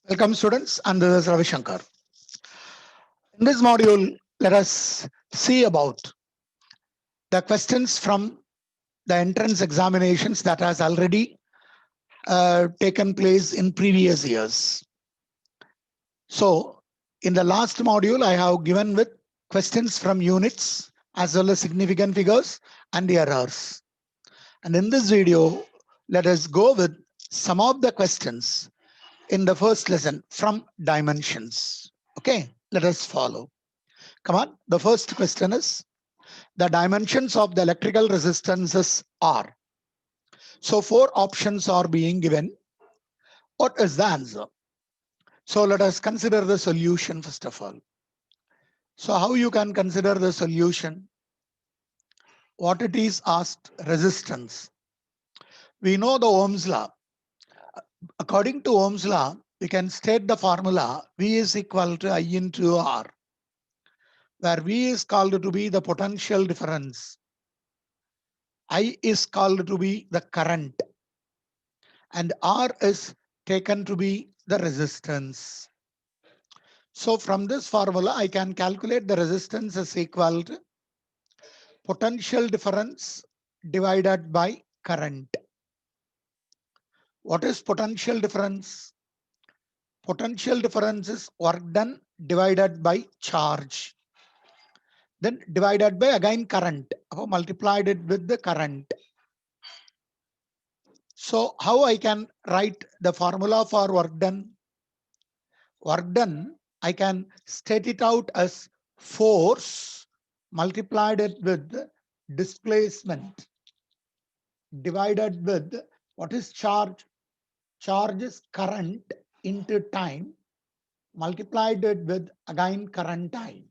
Welcome students, and this is Ravi Shankar. In this module, let us see about the questions from the entrance examinations that has already taken place in previous years. So, in the last module, I have given with questions from units as well as significant figures and the errors. And in this video, let us go with some of the questions in the first lesson from dimensions. Okay, let us follow. Come on, the first question is the dimensions of the electrical resistances are. So four options are being given. What is the answer? So let us consider the solution first of all. So how you can consider the solution? What it is asked, resistance. We know the Ohm's law. According to Ohm's law, we can state the formula V is equal to I into R, where V is called to be the potential difference. I is called to be the current, and R is taken to be the resistance. So from this formula, I can calculate the resistance is equal to potential difference divided by current. What is potential difference? Potential difference is work done divided by charge. Then divided by again current, multiplied it with the current. So how I can write the formula for work done? Work done, I can state it out as force multiplied it with displacement divided with what is charge? Charge is current into time multiplied it with again current time.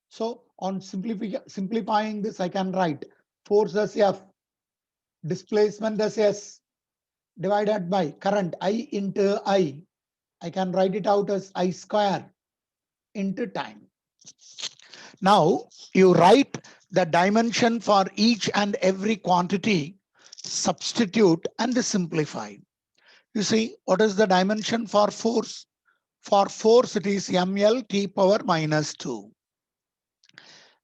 So on simplifying this, I can write force as F, displacement as S, divided by current I into I. I can write it out as I square into time. Now you write the dimension for each and every quantity, substitute and simplify. You see, what is the dimension for force? For force, it is ml t power minus 2.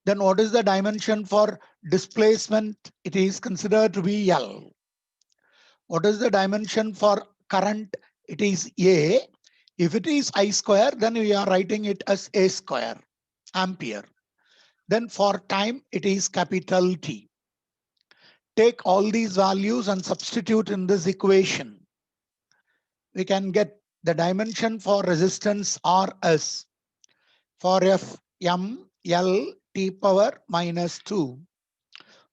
Then what is the dimension for displacement? It is considered to be L. What is the dimension for current? It is A. If it is I square, then we are writing it as A square, ampere. Then for time, it is capital T. Take all these values and substitute in this equation. We can get the dimension for resistance R as for F M L T power minus 2.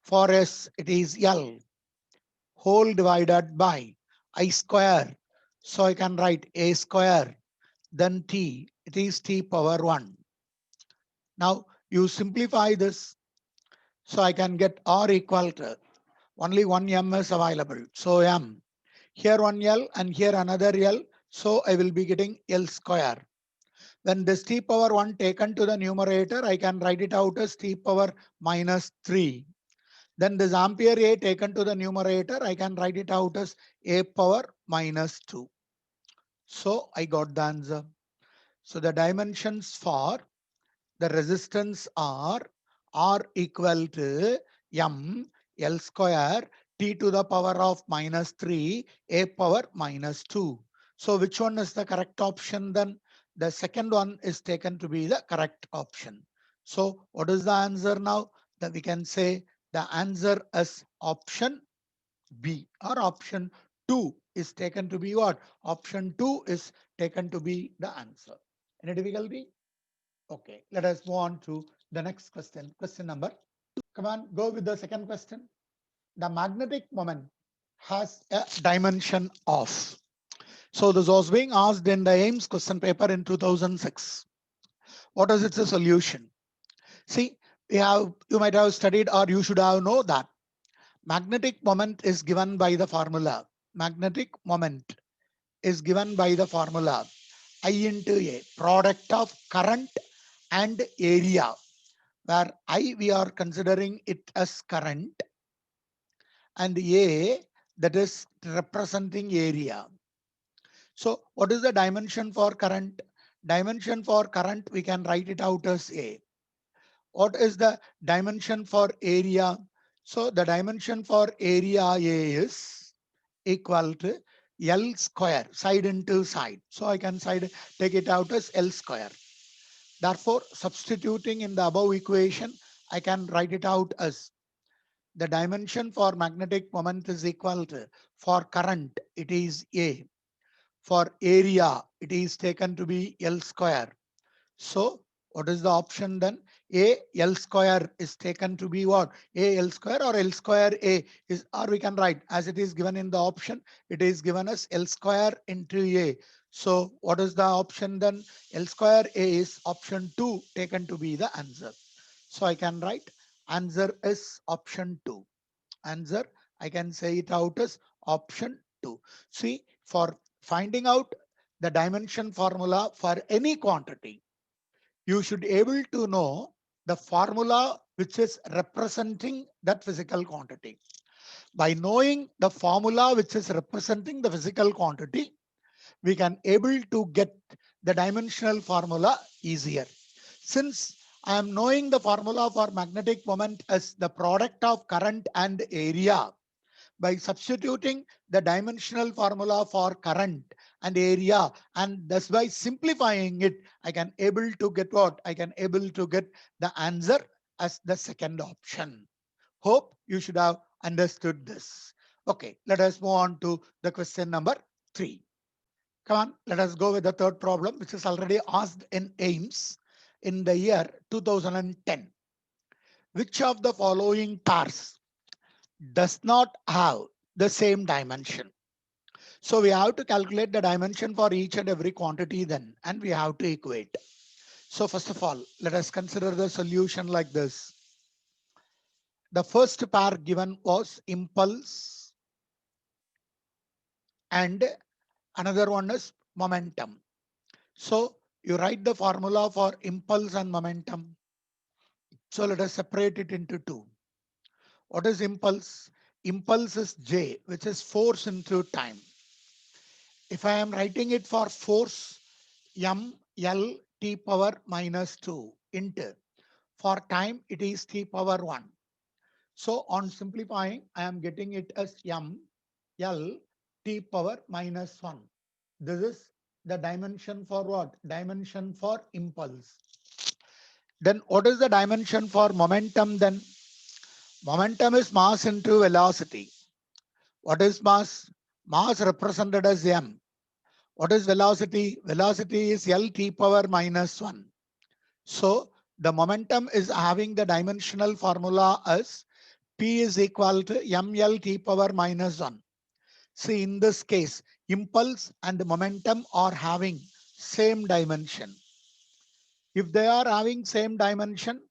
For S, it is L whole divided by I square. So I can write A square, then T, it is T power 1. Now you simplify this. So I can get R equal to only one M is available. So M. Here one L and here another L. So I will be getting L square. When this T power 1 taken to the numerator, I can write it out as T power minus 3. Then this ampere A taken to the numerator, I can write it out as A power minus 2. So I got the answer. So the dimensions for the resistance are R equal to M L square T to the power of minus 3 A power minus 2. So which one is the correct option then? The second one is taken to be the correct option. So what is the answer now? That we can say the answer is option B, or option 2 is taken to be what? Option 2 is taken to be the answer. Any difficulty? Okay, let us move on to the next question. Question number 2. Come on, go with the second question. The magnetic moment has a dimension of. So this was being asked in the AIMS question paper in 2006. What is its solution? See, you might have studied, or you should have known that magnetic moment is given by the formula. Magnetic moment is given by the formula I into A, product of current and area, where I we are considering it as current and A, that is representing area. So what is the dimension for current? Dimension for current, we can write it out as A. What is the dimension for area? So the dimension for area A is equal to L square, side into side. So I can take it out as L square. Therefore, substituting in the above equation, I can write it out as the dimension for magnetic moment is equal to, for current, it is A. For area, it is taken to be L square. So what is the option then? A L square is taken to be what? A L square or L square A is, or we can write as it is given in the option, it is given as L square into A. So what is the option then? L square A is option 2 taken to be the answer. So I can write answer is option 2. Answer, I can say it out as option 2. See, for finding out the dimension formula for any quantity, you should able to know the formula which is representing that physical quantity. By knowing the formula which is representing the physical quantity, we can able to get the dimensional formula easier. Since I am knowing the formula for magnetic moment as the product of current and area, by substituting the dimensional formula for current and area, and thus by simplifying it, I can able to get what? I can able to get the answer as the second option. Hope you should have understood this. Okay, let us move on to the question number 3. Come on, let us go with the third problem, which is already asked in AIMS in the year 2010. Which of the following pairs does not have the same dimension? So we have to calculate the dimension for each and every quantity then, and we have to equate. So first of all, let us consider the solution like this. The first pair given was impulse and another one is momentum. So you write the formula for impulse and momentum. So let us separate it into two. What is impulse? Impulse is J, which is force into time. If I am writing it for force, M L T power minus 2 into, for time it is T power 1. So on simplifying, I am getting it as M L T power minus 1. This is the dimension for what? Dimension for impulse. Then what is the dimension for momentum then? Momentum is mass into velocity. What is mass? Mass represented as M. What is velocity? Velocity is L T power minus 1. So the momentum is having the dimensional formula as P is equal to ml T power minus 1. See, in this case, impulse and momentum are having same dimension. If they are having same dimension,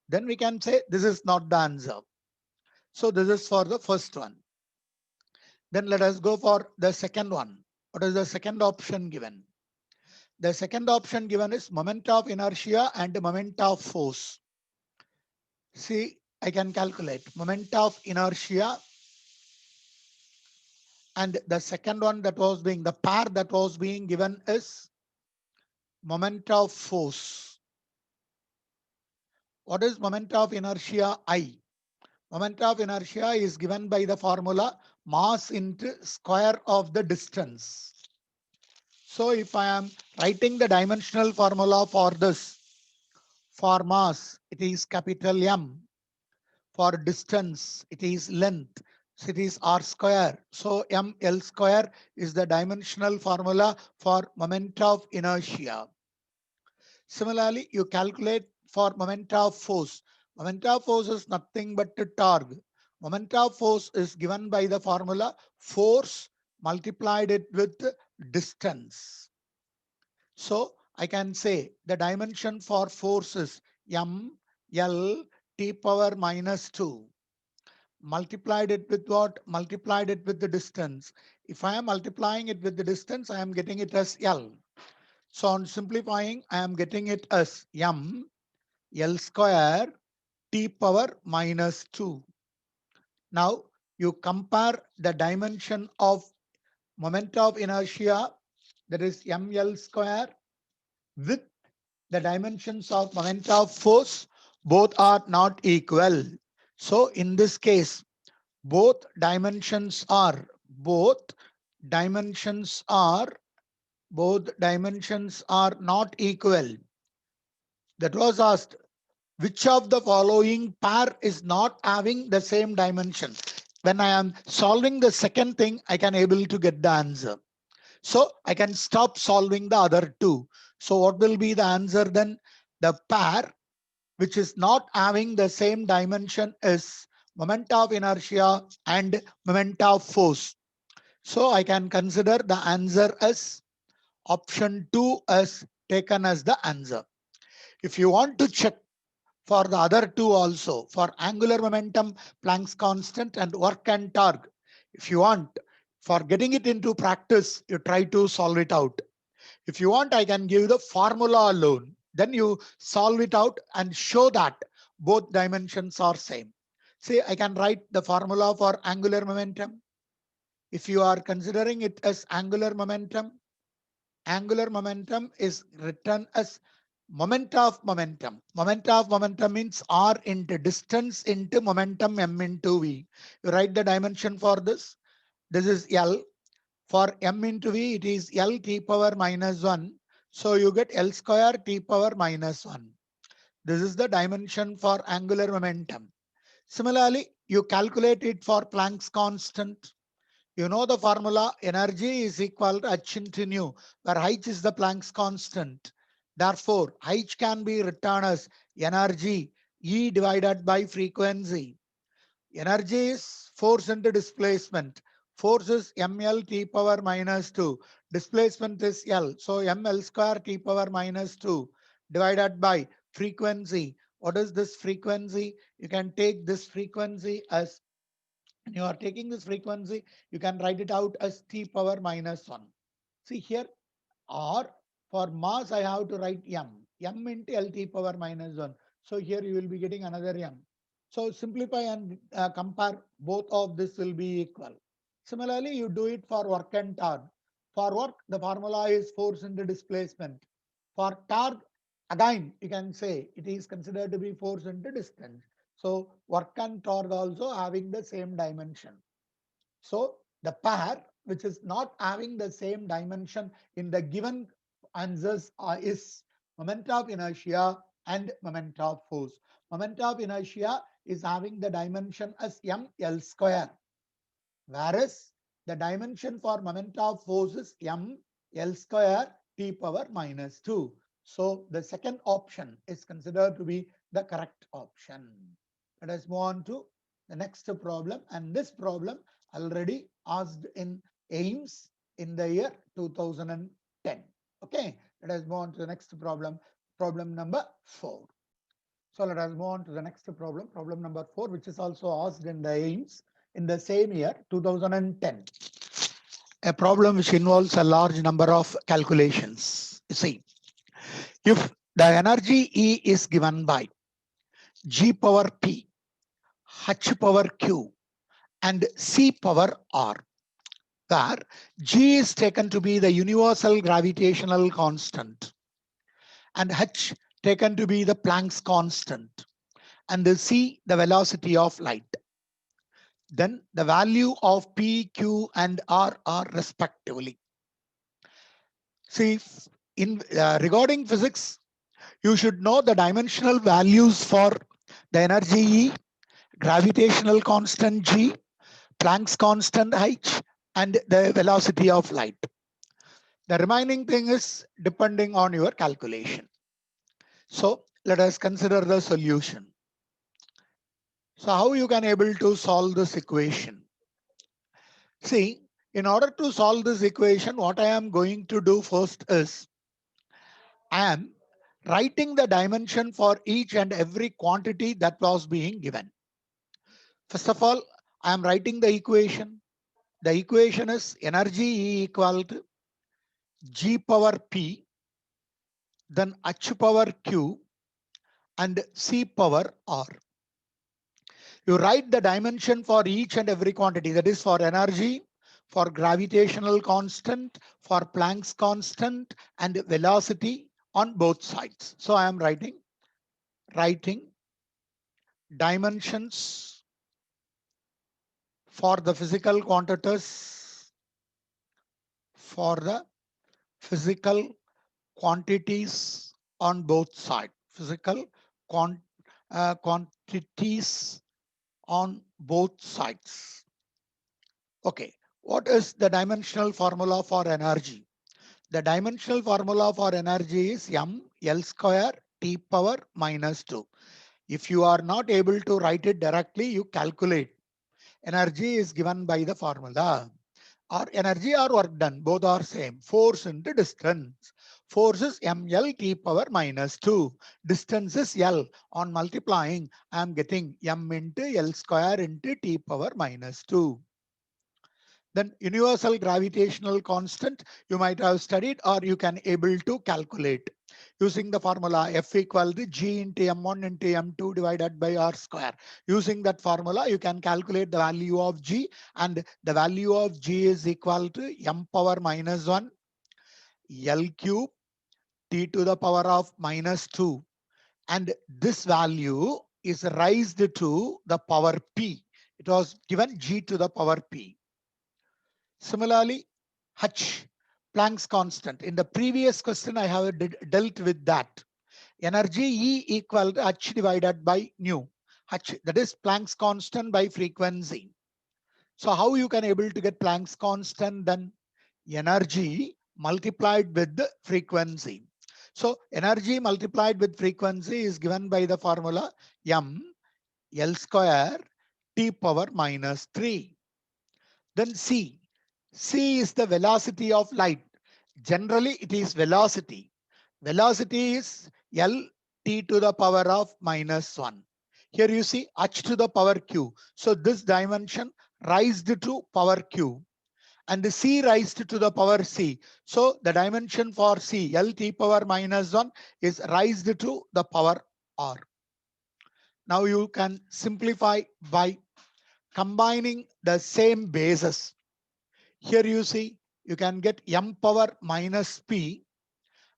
then we can say this is not the answer. So this is for the first one. Then let us go for the second one. What is the second option given? The second option given is moment of inertia and moment of force. See, I can calculate moment of inertia, and the second one that was being, the pair that was being given is moment of force. What is moment of inertia? I. Moment of inertia is given by the formula mass into square of the distance. So if I am writing the dimensional formula for this, for mass, it is capital M. For distance, it is length. So it is R square. So ML square is the dimensional formula for moment of inertia. Similarly, you calculate for moment of force. Moment of force is nothing but the torque. Moment of force is given by the formula force multiplied it with distance. So I can say the dimension for force is M L T power minus 2. Multiplied it with what? Multiplied it with the distance. If I am multiplying it with the distance, I am getting it as L. So on simplifying, I am getting it as M L square T power minus 2. Now you compare the dimension of moment of inertia that is ml square with the dimensions of moment of force, both are not equal. So in this case, both dimensions are both dimensions are not equal. That was asked, which of the following pair is not having the same dimension? When I am solving the second thing, I can able to get the answer. So I can stop solving the other two. So what will be the answer then? The pair which is not having the same dimension is moment of inertia and moment of force. So I can consider the answer as option 2 as taken as the answer. If you want to check for the other two also, for angular momentum, Planck's constant and work and torque, if you want, for getting it into practice, you try to solve it out. If you want, I can give the formula alone. Then you solve it out and show that both dimensions are same. See, I can write the formula for angular momentum. If you are considering it as angular momentum is written as moment of momentum. Moment of momentum means R into distance into momentum m into v. You write the dimension for this. This is L. For m into v, it is L t power minus 1. So you get L square t power minus 1. This is the dimension for angular momentum. Similarly, you calculate it for Planck's constant. You know the formula, energy is equal to h into nu, where h is the Planck's constant. Therefore, h can be written as energy E divided by frequency. Energy is force into displacement. Force is ml t power minus 2. Displacement is L. So ml square t power minus 2 divided by frequency. What is this frequency? You can take this frequency as, when you are taking this frequency, you can write it out as t power minus 1. See here, or for mass, I have to write m into Lt power minus 1. So here you will be getting another m. So simplify and compare, both of this will be equal. Similarly, you do it for work and torque. For work, the formula is force into displacement. For torque, again, you can say it is considered to be force into distance. So work and torque also having the same dimension. So the pair which is not having the same dimension in the given answers is moment of inertia and moment of force. Moment of inertia is having the dimension as ml square, whereas the dimension for moment of force is ml square t power minus 2. So the second option is considered to be the correct option. Let us move on to the next problem, and this problem already asked in AIMS in the year 2010. Okay, let us move on to the next problem, problem number 4. So let us move on to the next problem, problem number 4, which is also asked in the AIMS in the same year 2010. A problem which involves a large number of calculations. You see, if the energy E is given by G power P, H power Q, and C power R, where G is taken to be the universal gravitational constant and H taken to be the Planck's constant, and the C the velocity of light. Then the value of P, Q, and R are respectively. See, in regarding physics, you should know the dimensional values for the energy E, gravitational constant G, Planck's constant H, and the velocity of light. The remaining thing is depending on your calculation. So let us consider the solution. So how you can able to solve this equation? See, in order to solve this equation, what I am going to do first is I am writing the dimension for each and every quantity that was being given. First of all, I am writing the equation. The equation is energy E equal to G power P, then H power Q, and C power R. You write the dimension for each and every quantity, that is for energy, for gravitational constant, for Planck's constant, and velocity on both sides. So I am writing dimensions for the physical quantities, for the physical quantities on both sides. Physical quantities on both sides. Okay, what is the dimensional formula for energy? The dimensional formula for energy is m L square T power minus 2. If you are not able to write it directly, you calculate. Energy is given by the formula. Or energy or work done, both are same. Force into distance. Force is ml T power minus 2. Distance is L. On multiplying, I am getting m into L square into T power minus 2. Then universal gravitational constant you might have studied or you can able to calculate using the formula F equal to G into M1 into M2 divided by R square. Using that formula you can calculate the value of G, and the value of G is equal to M power minus 1 L cube T to the power of minus 2, and this value is raised to the power P. It was given G to the power P. Similarly, H, Planck's constant. In the previous question, I have dealt with that. Energy E equal to H divided by nu. H, that is Planck's constant by frequency. So how you can able to get Planck's constant? Then energy multiplied with the frequency. So energy multiplied with frequency is given by the formula m L square T power minus 3. Then C. C is the velocity of light. Generally, it is velocity. Velocity is L T to the power of minus 1. Here you see H to the power Q. So this dimension raised to power Q, and the C raised to the power C. So the dimension for C, L T power minus 1, is raised to the power R. Now you can simplify by combining the same bases. Here you see, you can get m power minus p,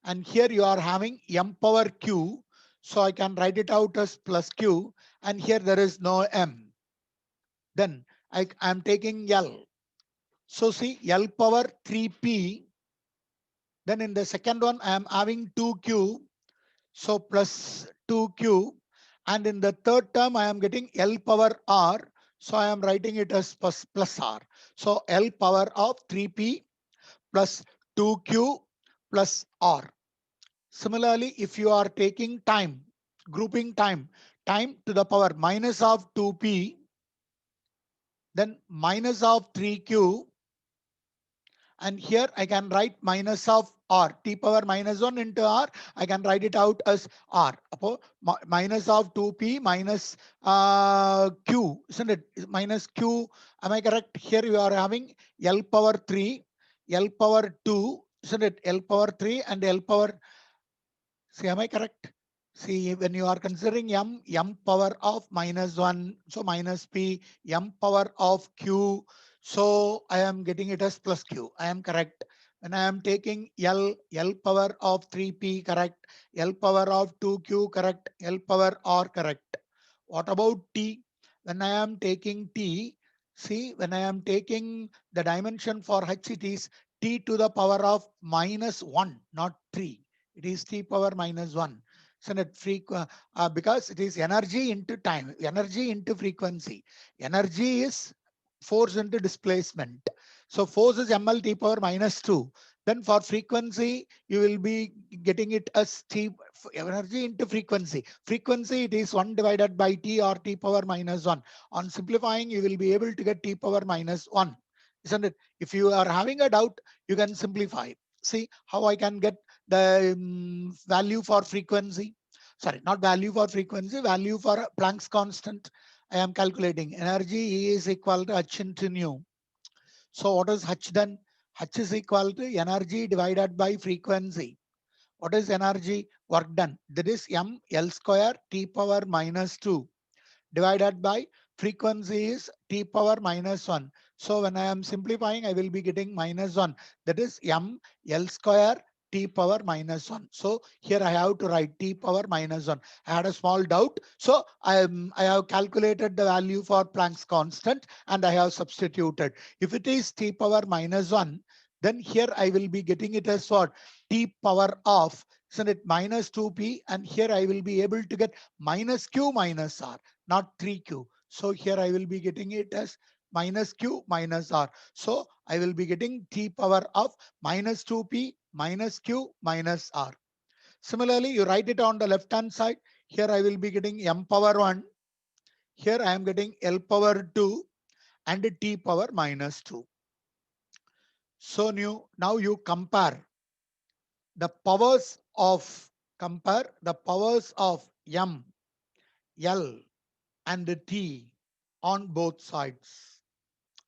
and here you are having m power q. So I can write it out as plus q, and here there is no m. Then I am taking L. So see, L power 3p. Then in the second one, I am having 2q. So plus 2q. And in the third term, I am getting L power r. So I am writing it as plus r. So L power of 3p plus 2q plus r. Similarly, if you are taking time, grouping time to the power minus of 2p, then minus of 3q, and here I can write minus of r, t power minus 1 into r, I can write it out as r. Minus of 2p minus q, isn't it? Minus q, am I correct? Here you are having L power 3, L power 2, isn't it? L power 3 and L power, see, am I correct? See, when you are considering m power of minus 1, so minus p, m power of q, so I am getting it as plus q. I am correct. When I am taking L power of 3p, correct. L power of 2q, correct. L power r, correct. What about t? When I am taking t, see, when I am taking the dimension for h, it is t to the power of minus 1, not 3. It is t power minus 1. So because it is energy into time, energy into frequency. Energy is force into displacement. So force is ml t power minus 2. Then for frequency, you will be getting it as t energy into frequency. Frequency, it is 1 divided by t or t power minus 1. On simplifying, you will be able to get t power minus 1. Isn't it? If you are having a doubt, you can simplify. See how I can get the value for frequency. Sorry, not value for frequency, value for Planck's constant. I am calculating energy E is equal to H into nu. So what is H then? H is equal to energy divided by frequency. What is energy? Work done. That is m L square T power minus 2 divided by frequency is T power minus 1. So when I am simplifying, I will be getting -1. That is m L square t power -1. So here I have to write t power -1. I had a small doubt. So I have calculated the value for Planck's constant and I have substituted. If it is t power -1, then here I will be getting it as what? T power of, isn't it, -2p, and here I will be able to get minus q minus r, not 3q. So here I will be getting it as minus q minus r. So I will be getting t power of -2p minus q minus r. Similarly, you write it on the left hand side. Here I will be getting m power 1. Here I am getting L power 2 and t power -2. So now you compare the powers of m, L and t on both sides.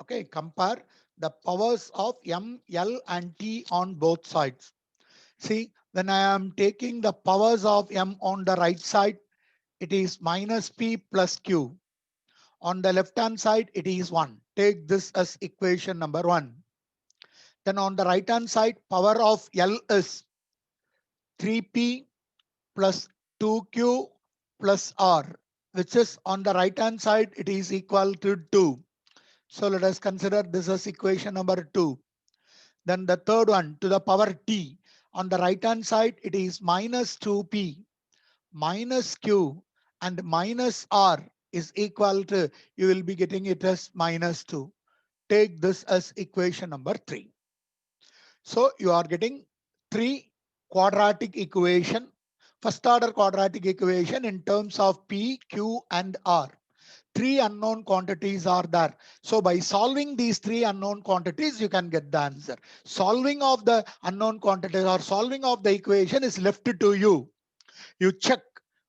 Okay, compare the powers of m, L and t on both sides. See, when I am taking the powers of m on the right side, it is -p plus q. On the left hand side, it is 1. Take this as equation number 1. Then on the right hand side, power of L is 3p plus 2q plus r, which is on the right hand side, it is equal to 2. So let us consider this as equation number 2. Then the third one, to the power t. On the right hand side, it is -2p minus q and minus r is equal to, you will be getting it as -2. Take this as equation number 3. So you are getting 3 quadratic equation, first order quadratic equation in terms of p, q and r. 3 unknown quantities are there. So by solving these 3 unknown quantities, you can get the answer. Solving of the unknown quantities or solving of the equation is left to you. You check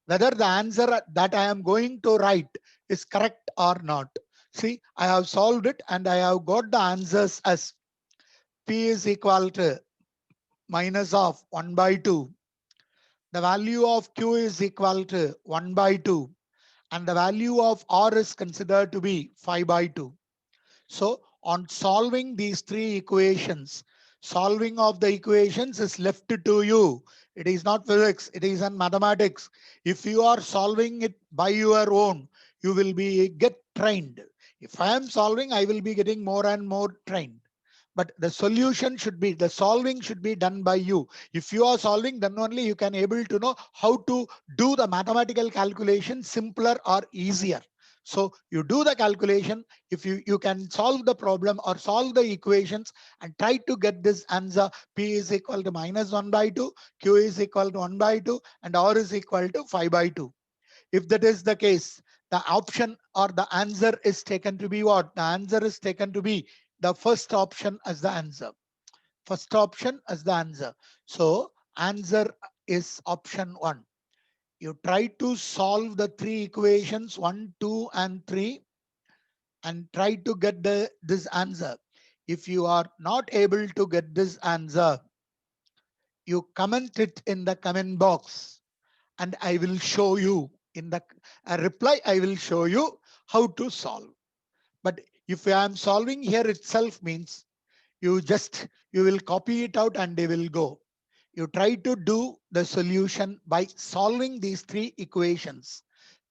whether the answer that I am going to write is correct or not. See, I have solved it and I have got the answers as p is equal to minus of 1 by 2. The value of q is equal to 1 by 2. And the value of r is considered to be 5 by 2. So on solving these 3 equations, solving of the equations is left to you. It is not physics, it is in mathematics. If you are solving it by your own, you will be get trained. If I am solving, I will be getting more and more trained. But the solution should be, the solving should be done by you. If you are solving, then only you can able to know how to do the mathematical calculation simpler or easier. So you do the calculation. If you can solve the problem or solve the equations and try to get this answer, p is equal to -1 by 2, q is equal to 1 by 2, and r is equal to 5 by 2. If that is the case, the option or the answer is taken to be what? The answer is taken to be the first option as the answer. First option as the answer. So answer is option 1. You try to solve the 3 equations 1, 2 and 3 and try to get this answer. If you are not able to get this answer, you comment it in the comment box and I will show you in the reply, I will show you how to solve. But if I am solving here itself means you will copy it out and they will go. You try to do the solution by solving these 3 equations.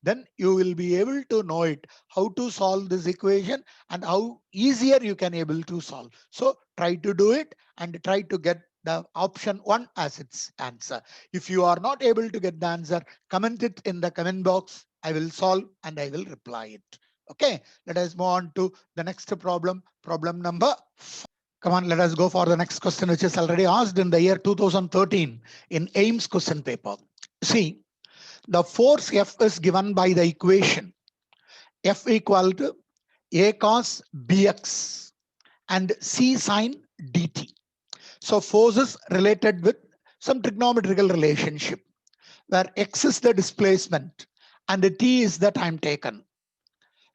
Then you will be able to know it, how to solve this equation and how easier you can able to solve. So try to do it and try to get the option 1 as its answer. If you are not able to get the answer, comment it in the comment box. I will solve and I will reply it. Okay, let us move on to the next problem, problem number 4. Come on, let us go for the next question, which is already asked in the year 2013 in AIMS question paper. See, the force F is given by the equation F equal to A cos Bx and C sine dt. So forces related with some trigonometrical relationship where X is the displacement and the T is the time taken.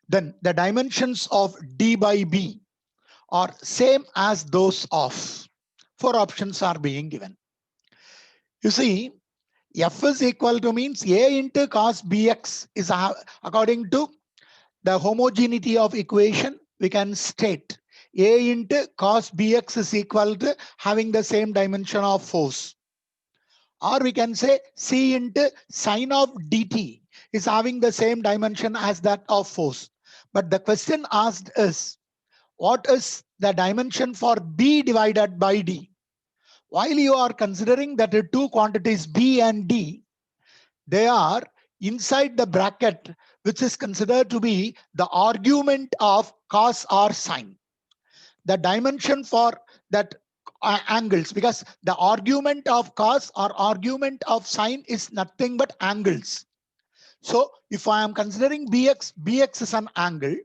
Then the dimensions of D by B are same as those of 4 options are being given. You see, F is equal to means A into cos Bx is according to the homogeneity of equation, we can state A into cos bx is equal to having the same dimension of force. Or we can say C into sine of dt is having the same dimension as that of force. But the question asked is, what is the dimension for B divided by D? While you are considering that the two quantities B and D, they are inside the bracket, which is considered to be the argument of cos or sine. The dimension for that angles, because the argument of cos or argument of sine is nothing but angles. So if I am considering bx is an angle,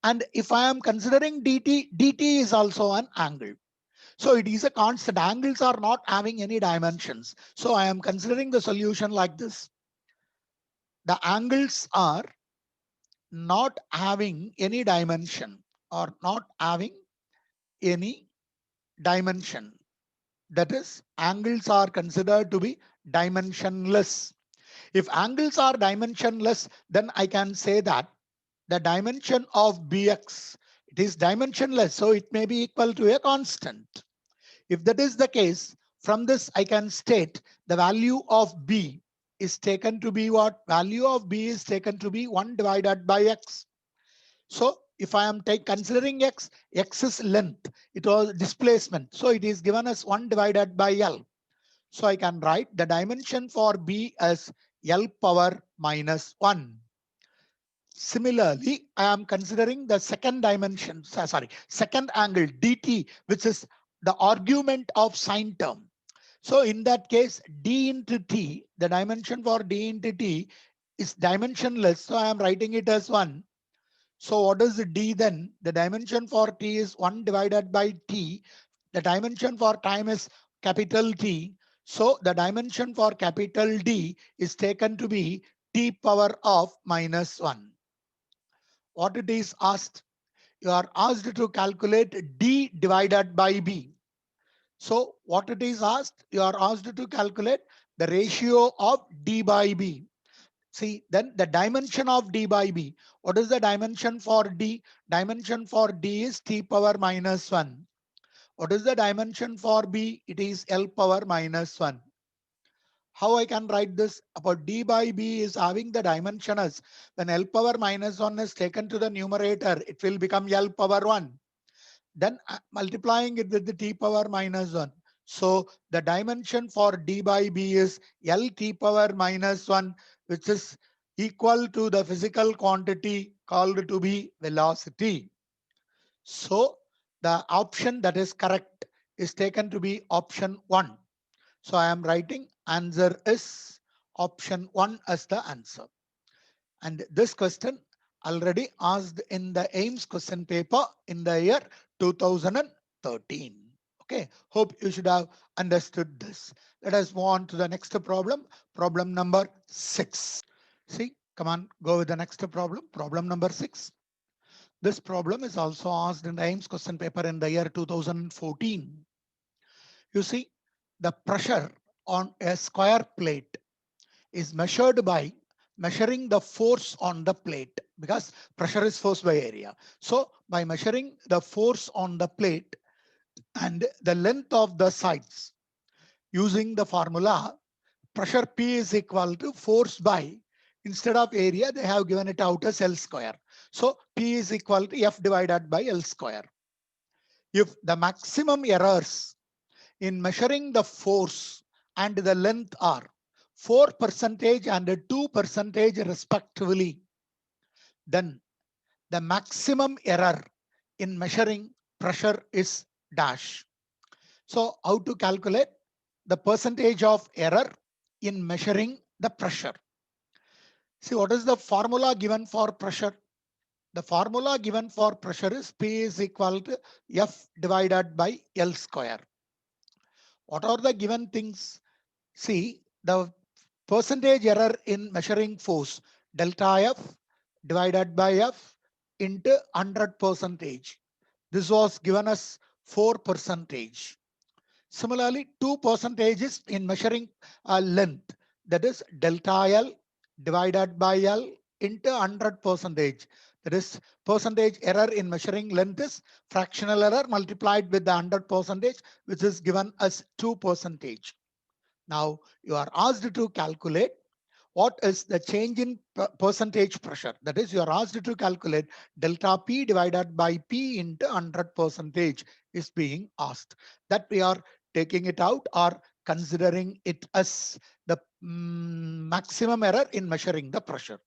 and if I am considering dt is also an angle. So it is a constant. Angles are not having any dimensions. So I am considering the solution like this. The angles are not having any dimension or not having any dimension. That is, angles are considered to be dimensionless. If angles are dimensionless, then I can say that the dimension of bx, it is dimensionless, so it may be equal to a constant. If that is the case, from this I can state the value of b is taken to be what? Value of b is taken to be 1 divided by x. So if I am considering x, x is length, it was displacement. So it is given as 1 divided by L. So I can write the dimension for B as L power minus 1. Similarly, I am considering the second dimension, second angle dt, which is the argument of sine term. So in that case, d into t, the dimension for d into t is dimensionless. So I am writing it as 1. So what is the d then? The dimension for t is 1 divided by t. The dimension for time is capital T. So the dimension for capital D is taken to be t power of minus 1. What it is asked? You are asked to calculate d divided by b. So what it is asked? You are asked to calculate the ratio of d by b. See, then the dimension of d by b. What is the dimension for d? Dimension for d is t power minus 1. What is the dimension for b? It is L power minus 1. How I can write this? About d by b is having the dimension as when L power minus 1 is taken to the numerator, it will become L power 1. Then multiplying it with the t power minus 1. So the dimension for d by b is L t power minus 1, which is equal to the physical quantity called to be velocity. So the option that is correct is taken to be option 1. So I am writing answer is option 1 as the answer. And this question already asked in the AIMS question paper in the year 2013. Okay, hope you should have understood this. Let us move on to the next problem, problem number 6. See, come on, go with the next problem, problem number 6. This problem is also asked in the AIMS question paper in the year 2014. You see, the pressure on a square plate is measured by measuring the force on the plate, because pressure is force by area. So by measuring the force on the plate and the length of the sides using the formula, pressure P is equal to force by, instead of area, they have given it out as L square. So P is equal to F divided by L square. If the maximum errors in measuring the force and the length are 4% and 2% respectively, then the maximum error in measuring pressure is dash. So how to calculate the percentage of error in measuring the pressure? See, what is the formula given for pressure? The formula given for pressure is P is equal to F divided by L square. What are the given things? See, the percentage error in measuring force, delta F divided by F into 100%. This was given as 4%. Similarly, 2% is in measuring length, that is delta L divided by L into 100%. That is percentage error in measuring length is fractional error multiplied with the 100%, which is given as 2%. Now you are asked to calculate what is the change in percentage pressure. That is, you are asked to calculate delta P divided by P into 100% is being asked. That we are taking it out or considering it as the maximum error in measuring the pressure.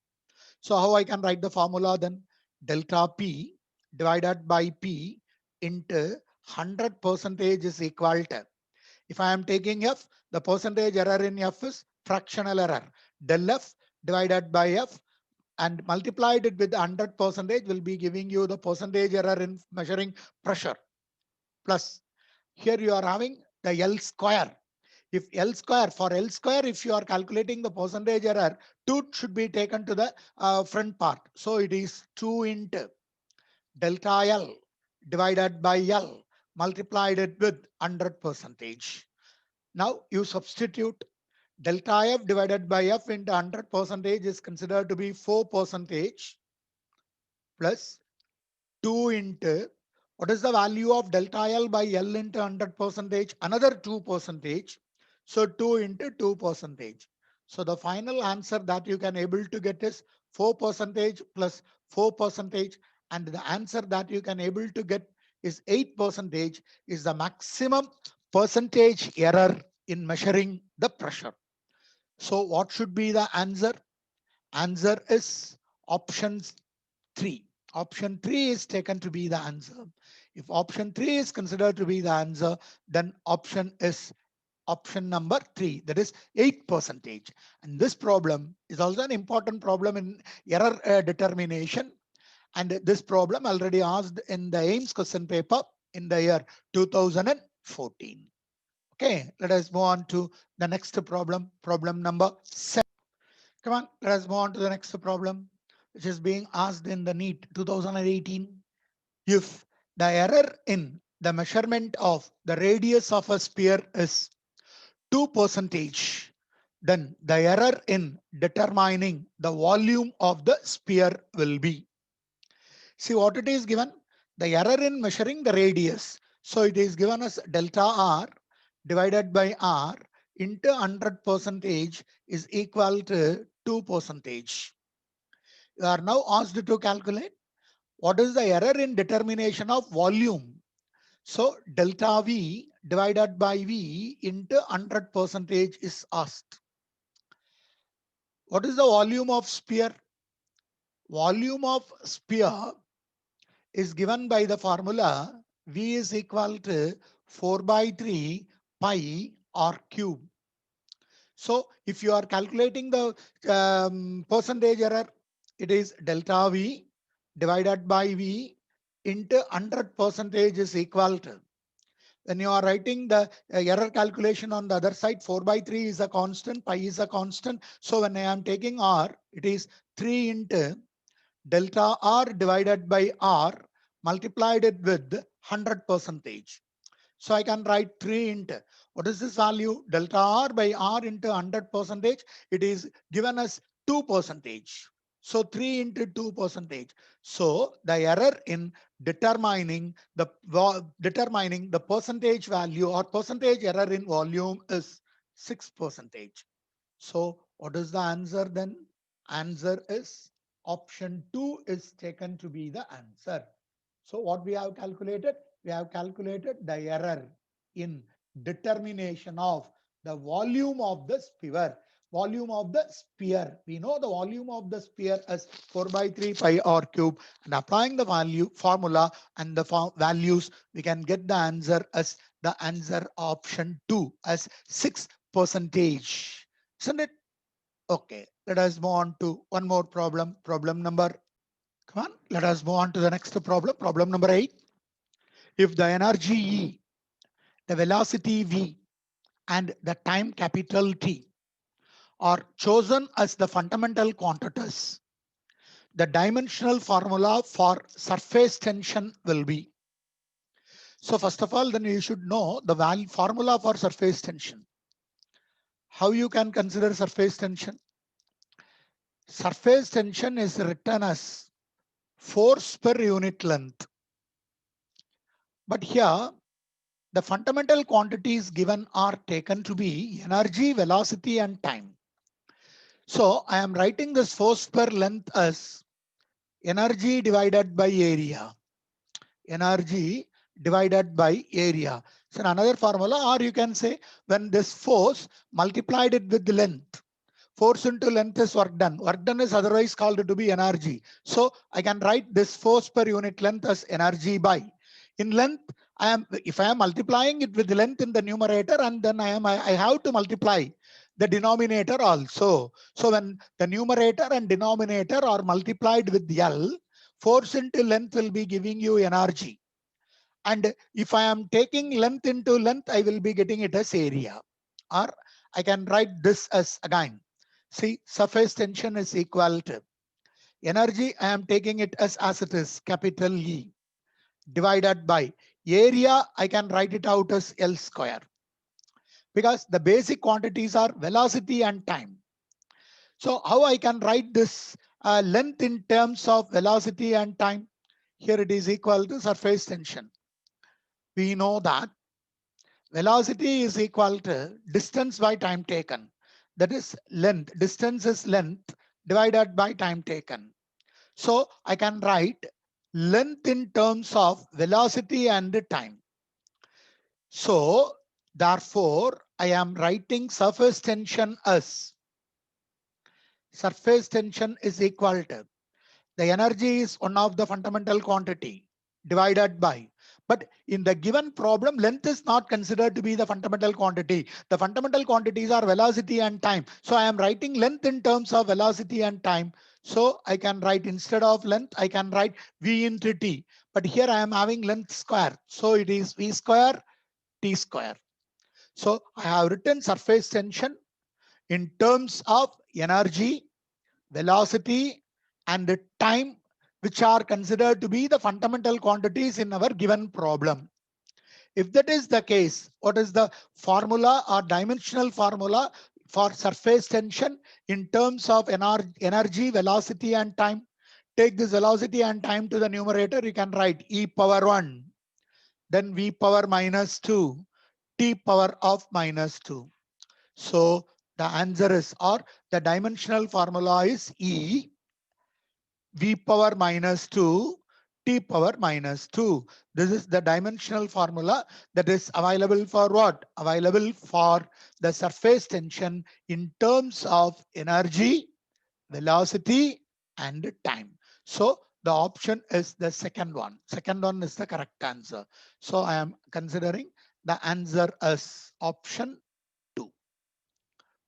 So how I can write the formula then? Delta P divided by P into 100% is equal to, if I am taking F, the percentage error in F is fractional error. Del F divided by F and multiplied it with 100% will be giving you the percentage error in measuring pressure. Plus, here you are having the L square. If L square, for L square, if you are calculating the percentage error, 2 should be taken to the front part. So it is 2 into delta L divided by L multiplied it with 100%. Now you substitute delta F divided by F into 100% is considered to be 4% plus 2 into, what is the value of delta L by L into 100%? Another 2%. So 2 into 2%. So the final answer that you can able to get is 4% plus 4%, and the answer that you can able to get is 8% is the maximum percentage error in measuring the pressure. So what should be the answer? Answer is option 3. Option 3 is taken to be the answer. If option 3 is considered to be the answer, then option is option number 3, that is 8%. And this problem is also an important problem in error determination. And this problem already asked in the AIMS question paper in the year 2014. Okay, let us move on to the next problem, problem number 7. Come on, let us move on to the next problem, which is being asked in the NEET 2018. If the error in the measurement of the radius of a sphere is 2%, then the error in determining the volume of the sphere will be. See what it is given? The error in measuring the radius. So it is given as delta R divided by R into 100% is equal to 2%. You are now asked to calculate what is the error in determination of volume. So delta V divided by V into 100% is asked. What is the volume of sphere? Volume of sphere is given by the formula V is equal to 4 by 3 pi R cube. So if you are calculating the percentage error, it is delta V divided by V into 100% is equal to. When you are writing the error calculation on the other side, 4 by 3 is a constant, pi is a constant. So when I am taking R, it is 3 into delta R divided by R multiplied it with 100%. So I can write 3 into, what is this value? Delta R by R into 100%. It is given as 2%. So 3 into 2%. So the error in determining the percentage value or percentage error in volume is 6%. So what is the answer then? Answer is option 2 is taken to be the answer. So what we have calculated? We have calculated the error in determination of the volume of the sphere. Volume of the sphere. We know the volume of the sphere as 4 by 3 pi r cube, and applying the value formula and the values, we can get the answer as the answer option 2 as 6%. Isn't it? Okay, let us move on to one more problem. Problem number, come on, let us move on to the next problem. Problem number 8. If the energy E, the velocity V, and the time capital T are chosen as the fundamental quantities, the dimensional formula for surface tension will be. So first of all, then you should know the value formula for surface tension. How you can consider surface tension? Surface tension is written as force per unit length. But here, the fundamental quantities given are taken to be energy, velocity, and time. So I am writing this force per length as energy divided by area. Energy divided by area. So another formula, or you can say when this force multiplied it with the length. Force into length is work done. Work done is otherwise called to be energy. So I can write this force per unit length as energy by. In length, if I am multiplying it with the length in the numerator, and then I have to multiply the denominator also. So when the numerator and denominator are multiplied with L, force into length will be giving you energy. And if I am taking length into length, I will be getting it as area. Or I can write this as again. See, surface tension is equal to energy. I am taking it as it is, capital E, divided by area. I can write it out as L square, because the basic quantities are velocity and time. So how I can write this length in terms of velocity and time? Here it is equal to surface tension. We know that velocity is equal to distance by time taken. That is length. Distance is length divided by time taken. So I can write length in terms of velocity and time. So therefore, I am writing surface tension as surface tension is equal to the energy is one of the fundamental quantity divided by. But in the given problem, length is not considered to be the fundamental quantity. The fundamental quantities are velocity and time. So I am writing length in terms of velocity and time. So I can write, instead of length, I can write V into T. But here I am having length square. So it is V square T square. So I have written surface tension in terms of energy, velocity, and the time, which are considered to be the fundamental quantities in our given problem. If that is the case, what is the formula or dimensional formula for surface tension in terms of energy, velocity, and time? Take this velocity and time to the numerator. You can write E power 1, then V power minus 2, T power of minus 2. So the answer is, or the dimensional formula is E V power minus 2, T power minus 2. This is the dimensional formula that is available for what? Available for the surface tension in terms of energy, velocity, and time. So the option is the second one. Second one is the correct answer. So I am considering the answer as option 2.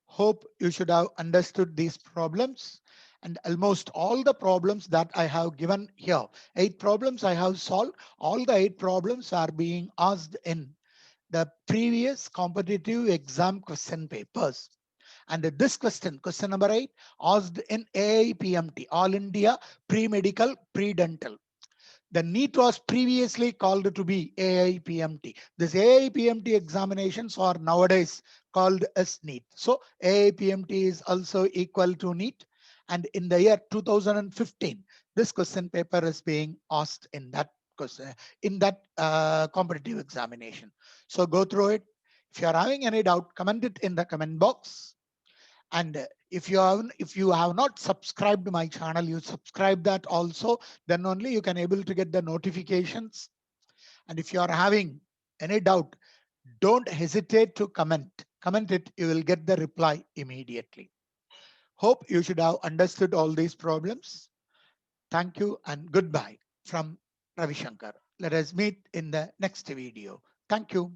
Hope you should have understood these problems, and almost all the problems that I have given here, 8 problems I have solved. All the 8 problems are being asked in the previous competitive exam question papers. And this question, question number 8, asked in AIPMT, All India Pre-Medical Pre-Dental. The NEET was previously called to be AIPMT. This AIPMT examinations are nowadays called as NEET. So AIPMT is also equal to NEET. And in the year 2015, this question paper is being asked in that question, in that competitive examination. So go through it. If you are having any doubt, comment it in the comment box. And if you have not subscribed to my channel, you subscribe that also. Then only you can able to get the notifications. And if you are having any doubt, don't hesitate to comment. Comment it, you will get the reply immediately. Hope you should have understood all these problems. Thank you and goodbye from Ravi Shankar. Let us meet in the next video. Thank you.